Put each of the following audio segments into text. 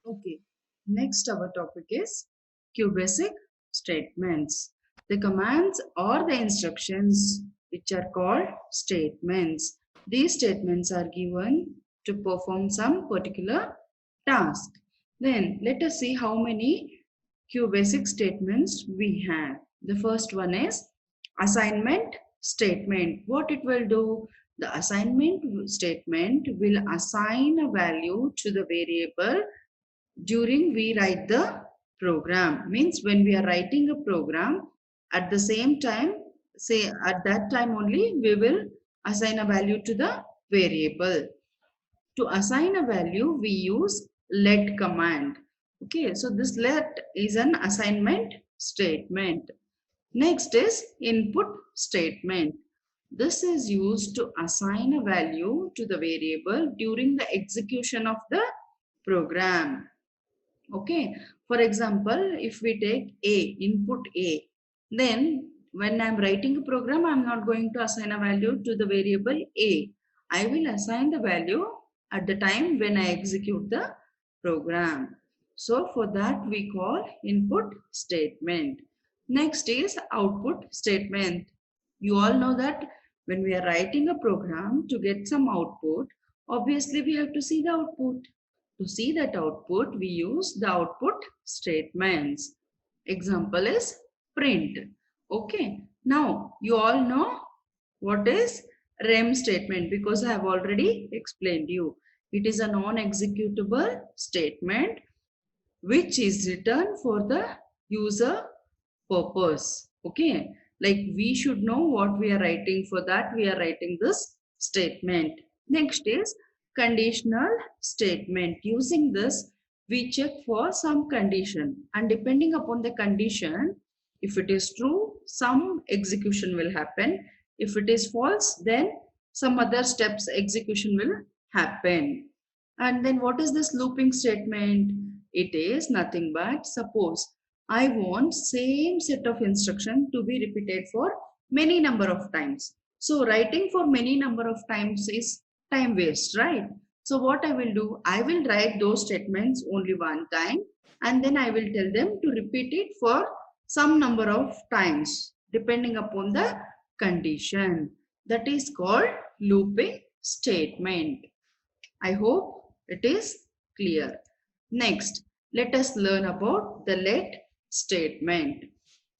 Okay, next our topic is QBasic statements. The commands or the instructions which are called statements. These statements are given to perform some particular task. Then let us see how many QBasic statements we have. The first one is assignment statement. What it will do? The assignment statement will assign a value to the variable during we write the program. Means when we are writing a program, at the same time, say at that time only we will assign a value to the variable. To assign a value we use let command. Okay, so this let is an assignment statement. Next is input statement. This is used to assign a value to the variable during the execution of the program. Okay, for example, if we take A, input A, then when I'm writing a program, I'm not going to assign a value to the variable A. I will assign the value at the time when I execute the program. So for that we call input statement. Next is output statement. You all know that when we are writing a program to get some output, obviously we have to see the output. To see that output, we use the output statements. Example is print. Okay. Now, you all know what is REM statement because I have already explained you. It is a non-executable statement which is written for the user purpose. Okay. Like we should know what we are writing. For that, we are writing this statement. Next is conditional statement. Using this, we check for some condition, and depending upon the condition, if it is true, some execution will happen. If it is false, then some other steps execution will happen. And then what is this looping statement? It is nothing but suppose I want same set of instruction to be repeated for many number of times. So writing for many number of times is time waste, right? So what I will do, I will write those statements only one time and then I will tell them to repeat it for some number of times depending upon the condition. That is called looping statement. I hope it is clear. Next, let us learn about the let statement.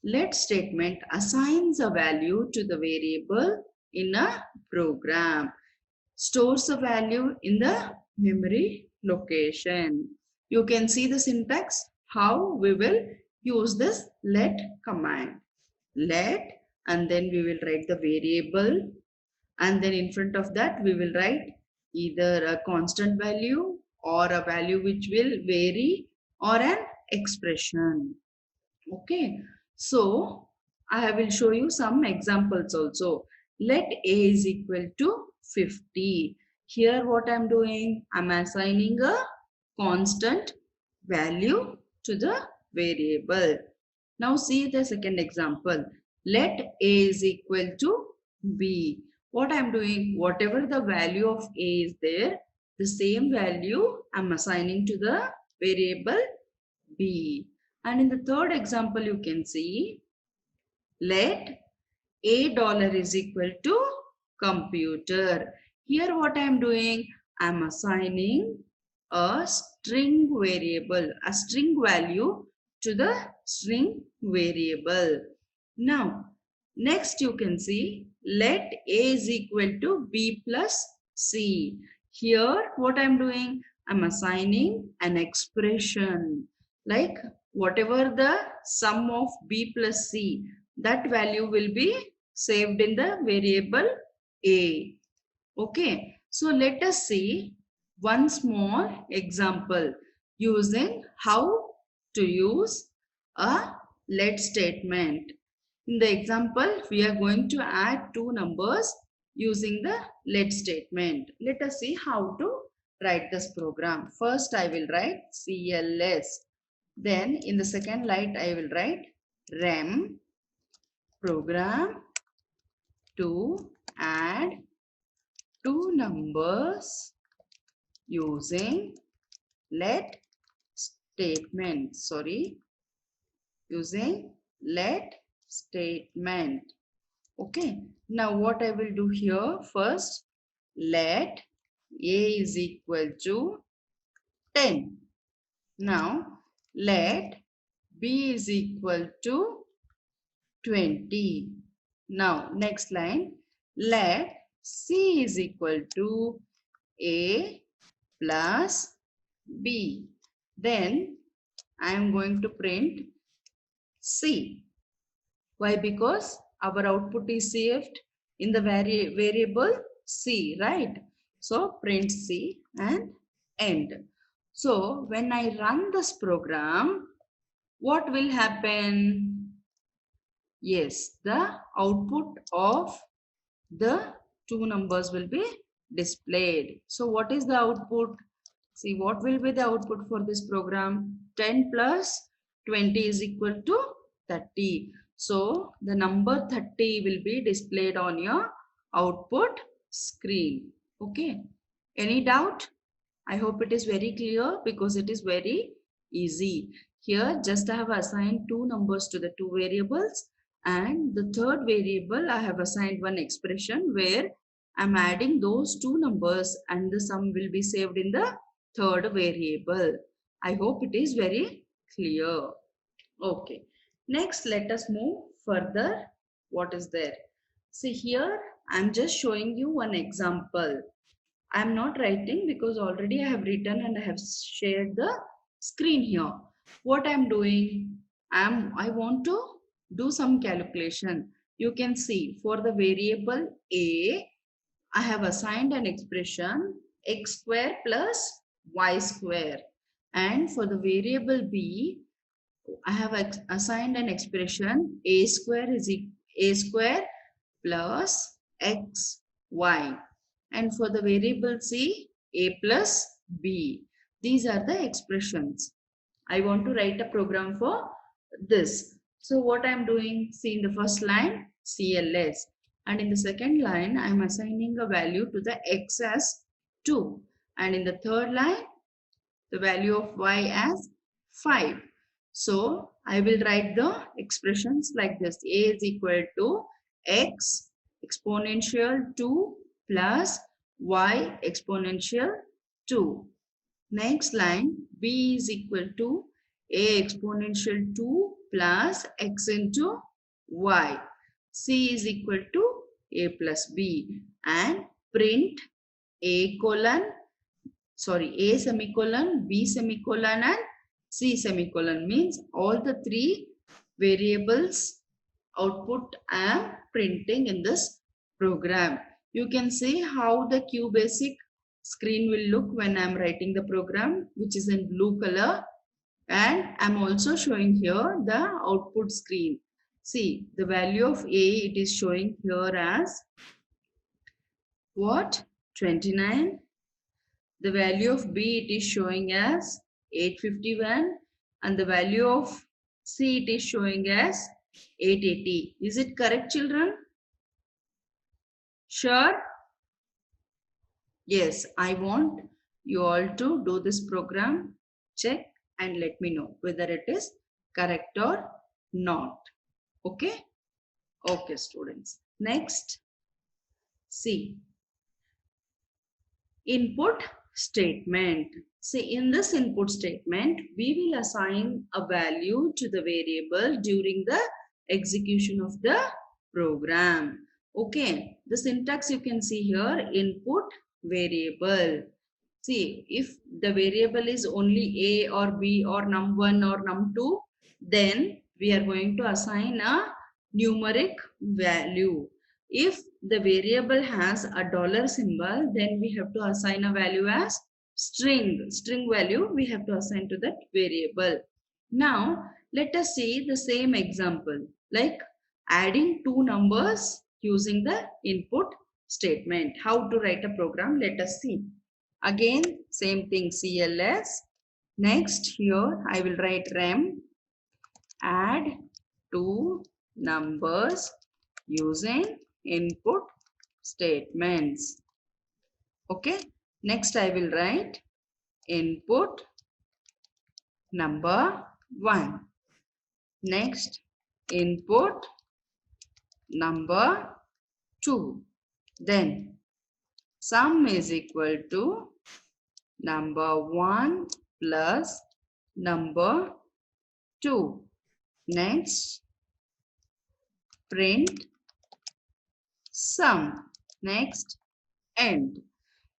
Let statement assigns a value to the variable in a program, stores a value in the memory location. You can see the syntax how we will use this let command. Let, and then we will write the variable, and then in front of that we will write either a constant value or a value which will vary or an expression. Okay, so I will show you some examples also. Let a is equal to 50. Here what I'm doing, I'm assigning a constant value to the variable. Now see the second example. Let a is equal to b. What I'm doing, whatever the value of a is there, the same value I'm assigning to the variable b. And in the third example, you can see let $a is equal to computer. Here what I am doing, I am assigning a string variable, a string value to the string variable. Now, next you can see let a is equal to b plus c. Here what I am doing, I am assigning an expression like whatever the sum of b plus c, that value will be saved in the variable a. Okay, so let us see one small example using how to use a let statement. In the example, we are going to add two numbers using the let statement. Let us see how to write this program. First, I will write CLS. Then in the second line, I will write REM program to add two numbers using let statement. Sorry, using let statement. Okay. Now what I will do here first, let a is equal to 10. Now let b is equal to 20. Now next line, let c is equal to a plus b. Then I am going to print c. Why? Because our output is saved in the variable c, right? So print c and end. So when I run this program, what will happen? Yes, the output of the two numbers will be displayed. So what is the output? See, what will be the output for this program? 10 plus 20 is equal to 30. So the number 30 will be displayed on your output screen. Okay. Any doubt? I hope it is very clear because it is very easy. Here just I have assigned two numbers to the two variables, and the third variable I have assigned one expression where I'm adding those two numbers and the sum will be saved in the third variable. I hope it is very clear. Okay. Next, let us move further. What is there? See here, I'm just showing you one example. I'm not writing because already I have written and I have shared the screen here. What I'm doing, I want to do some calculation. You can see for the variable a, I have assigned an expression x square plus y square, and for the variable b, I have assigned an expression a square is a square plus x y, and for the variable c, a plus b. These are the expressions. I want to write a program for this. So what I am doing, see in the first line CLS, and in the second line I am assigning a value to the x as 2, and in the third line the value of y as 5. So I will write the expressions like this. A is equal to x exponential 2 plus y exponential 2. Next line, b is equal to a exponential 2 plus x into y. C is equal to a plus b, and print a colon, sorry, a semicolon, b semicolon and c semicolon, means all the three variables output I am printing in this program. You can see how the QBasic screen will look when I am writing the program, which is in blue color, and I am also showing here the output screen. See, the value of A, it is showing here as what? 29. The value of B, it is showing as 851, and the value of C, it is showing as 880. Is it correct, children? Sure? Yes, I want you all to do this program, check and let me know whether it is correct or not. Okay? Okay, students. Next, see, input statement. See, in this input statement, we will assign a value to the variable during the execution of the program. Okay, the syntax you can see here, input variable. See, if the variable is only a or b or num1 or num2, then we are going to assign a numeric value. If the variable has a dollar symbol, then we have to assign a value as string value we have to assign to that variable. Now let us see the same example, like adding two numbers using the input statement. How to write a program, let us see. Again same thing, CLS. Next here I will write rem, add two numbers using input statements. Okay, next I will write input number 1. Next, input number 2. Then sum is equal to number 1 plus number 2. Next, print sum. Next, end.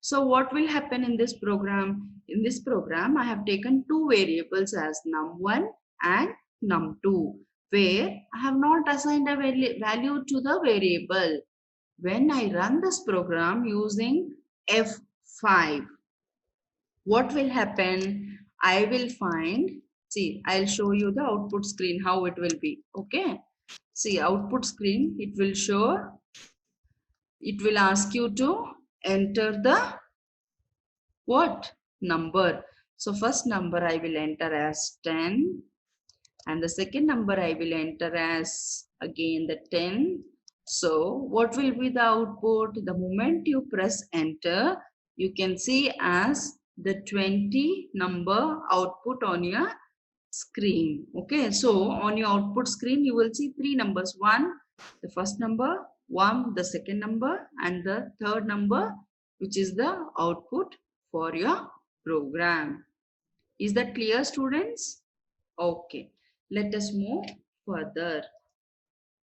So what will happen in this program? In this program, I have taken two variables as num1 and num2, where I have not assigned a value to the variable. When I run this program using F5, what will happen? I will find, see, I'll show you the output screen, how it will be. Okay. See, output screen, it will show, it will ask you to enter the what? Number. So first number I will enter as 10 and the second number I will enter as again the 10. So what will be the output? The moment you press enter, you can see as the 20 number output on your screen. Okay, so on your output screen you will see three numbers. One, the first number, one, the second number, and the third number, which is the output for your program. Is that clear, students? Okay, let us move further.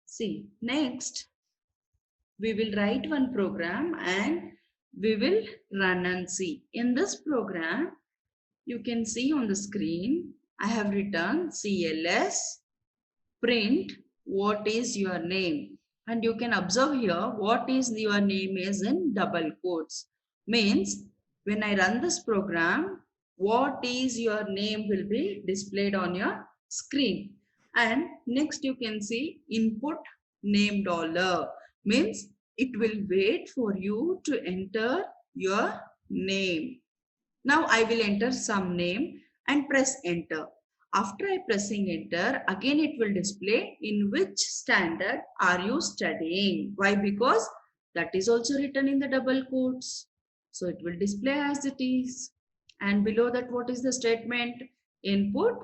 See, next we will write one program and we will run and see. In this program, you can see on the screen, I have written CLS print what is your name, and you can observe here what is your name is in double quotes. Means when I run this program, what is your name will be displayed on your screen. And next you can see input name dollar, means it will wait for you to enter your name. Now I will enter some name and press enter. After I pressing enter, again it will display in which standard are you studying. Why? Because that is also written in the double quotes. So it will display as it is. And below that, what is the statement? Input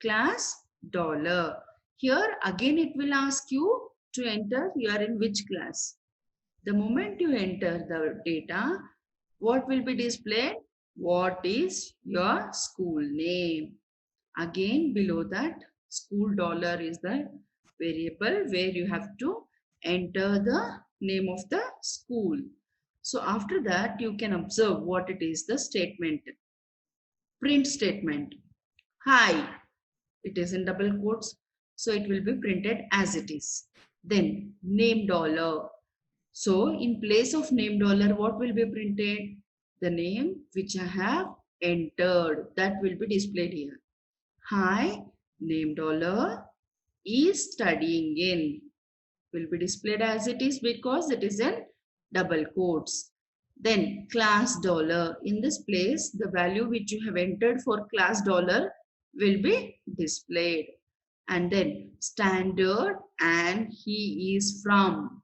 class dollar. Here again it will ask you to enter you are in which class. The moment you enter the data, what will be displayed? What is your school name? Again below that, school dollar is the variable where you have to enter the name of the school. So after that, you can observe what it is, the statement. Print statement. Hi. It is in double quotes. So it will be printed as it is. Then name dollar. So in place of name dollar, what will be printed? The name which I have entered, that will be displayed here. Hi, name dollar is studying in, will be displayed as it is because it is in double quotes. Then class dollar, in this place the value which you have entered for class dollar will be displayed. And then standard and he is from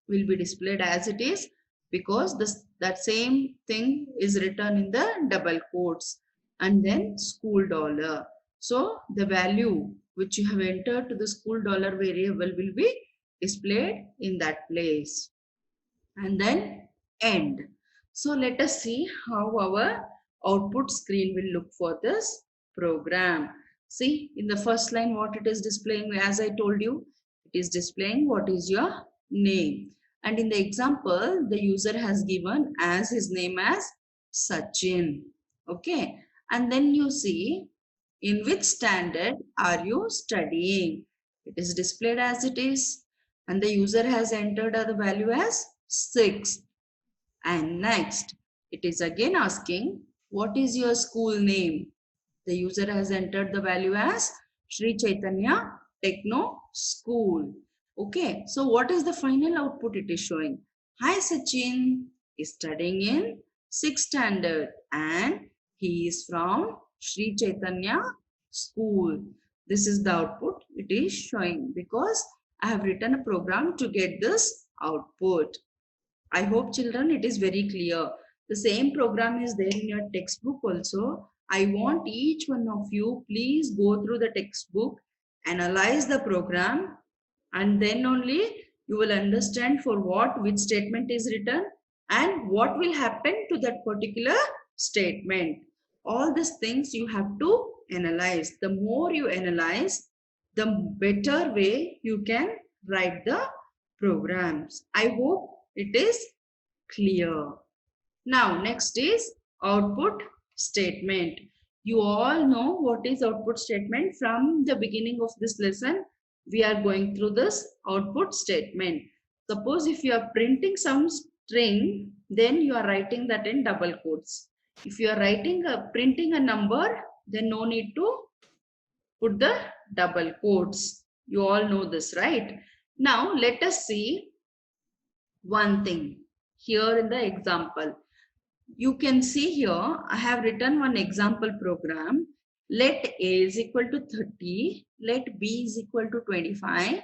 will be displayed as it is because that same thing is written in the double quotes. And then school dollar. So the value which you have entered to the school dollar variable will be displayed in that place. And then end. So let us see how our output screen will look for this program. See, in the first line what it is displaying, as I told you, it is displaying what is your name. And in the example, the user has given as his name as Sachin. Okay. And then you see in which standard are you studying. It is displayed as it is. And the user has entered the value as 6. And next, it is again asking, what is your school name? The user has entered the value as Sri Chaitanya Techno School. Okay, so what is the final output it is showing? Hi, Sachin is studying in 6th standard and he is from Sri Chaitanya School. This is the output it is showing because I have written a program to get this output. I hope children it is very clear. The same program is there in your textbook also. I want each one of you, please go through the textbook, analyze the program, and then only you will understand for what which statement is written and what will happen to that particular statement. All these things you have to analyze. The more you analyze, the better way you can write the programs. I hope it is clear. Now next is output statement. You all know what is output statement. From the beginning of this lesson we are going through this output statement. Suppose if you are printing some string, then you are writing that in double quotes. If you are printing a number, then no need to put the double quotes. You all know this, right? Now let us see one thing here in the example. You can see here, I have written one example program. Let A is equal to 30, let B is equal to 25,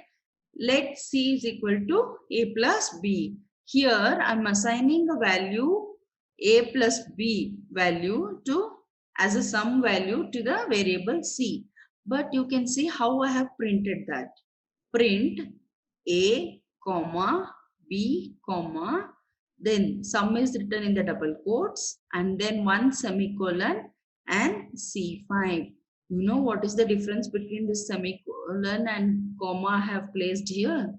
let C is equal to A plus B. Here I am assigning a value A plus B value to as a sum value to the variable C. But you can see how I have printed that. Print A, comma, B, comma, then sum is written in the double quotes and then one semicolon and C5. You know what is the difference between this semicolon and comma I have placed here?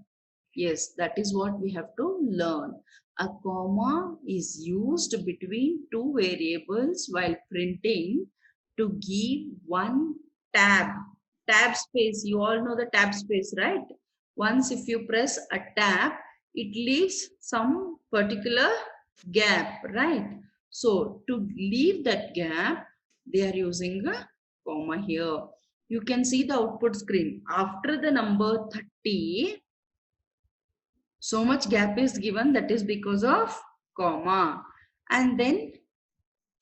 Yes, that is what we have to learn. A comma is used between two variables while printing to give one tab space. You all know the tab space, right? Once if you press a tab, it leaves some particular gap, right? So to leave that gap, they are using a comma here. You can see the output screen. After the number 30, so much gap is given, that is because of comma. And then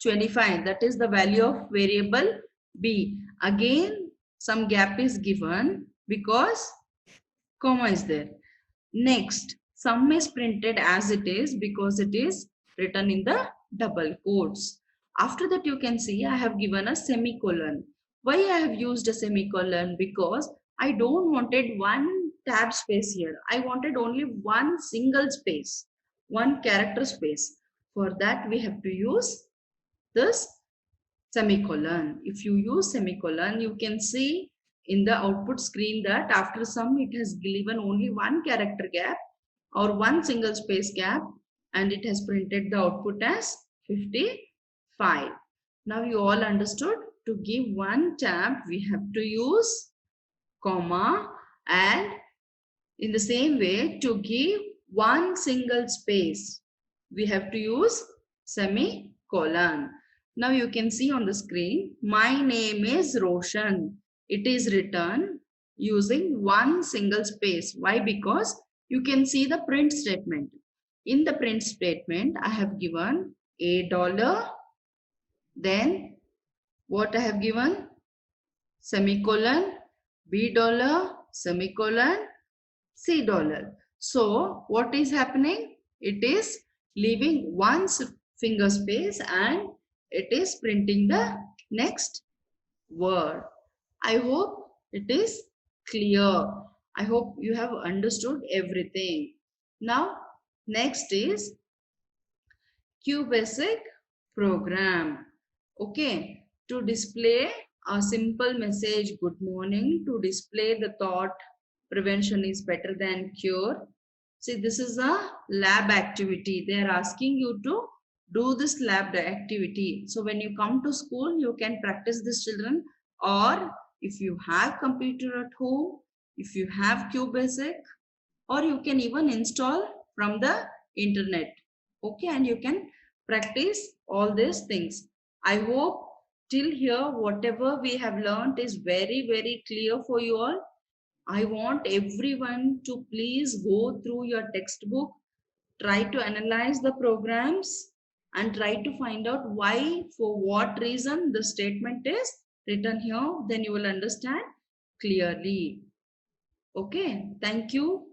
25, that is the value of variable B. Again, some gap is given because comma is there. Next, sum is printed as it is because it is written in the double quotes. After that, you can see I have given a semicolon. Why I have used a semicolon? Because I don't wanted one tab space here. I wanted only one single space, one character space. For that, we have to use this semicolon. If you use semicolon, you can see in the output screen that after sum it has given only one character gap or one single space gap and it has printed the output as 55. Now you all understood, to give one tab we have to use comma, and in the same way to give one single space we have to use semicolon. Now you can see on the screen, my name is Roshan. It is written using one single space. Why? Because you can see the print statement. In the print statement, I have given $, then what I have given? Semicolon, $, semicolon, $C. So what is happening? It is leaving one finger space and it is printing the next word. I hope it is clear. I hope you have understood everything. Now, next is QBasic program. Okay, to display a simple message, good morning, to display the thought, prevention is better than cure. See, this is a lab activity. They are asking you to do this lab activity. So when you come to school, you can practice this, children, or if you have computer at home, if you have QBasic, or you can even install from the internet. Okay, and you can practice all these things. I hope till here whatever we have learned is very, very clear for you all. I want everyone to please go through your textbook, try to analyze the programs and try to find out why, for what reason the statement is written here. Then you will understand clearly. Okay, thank you.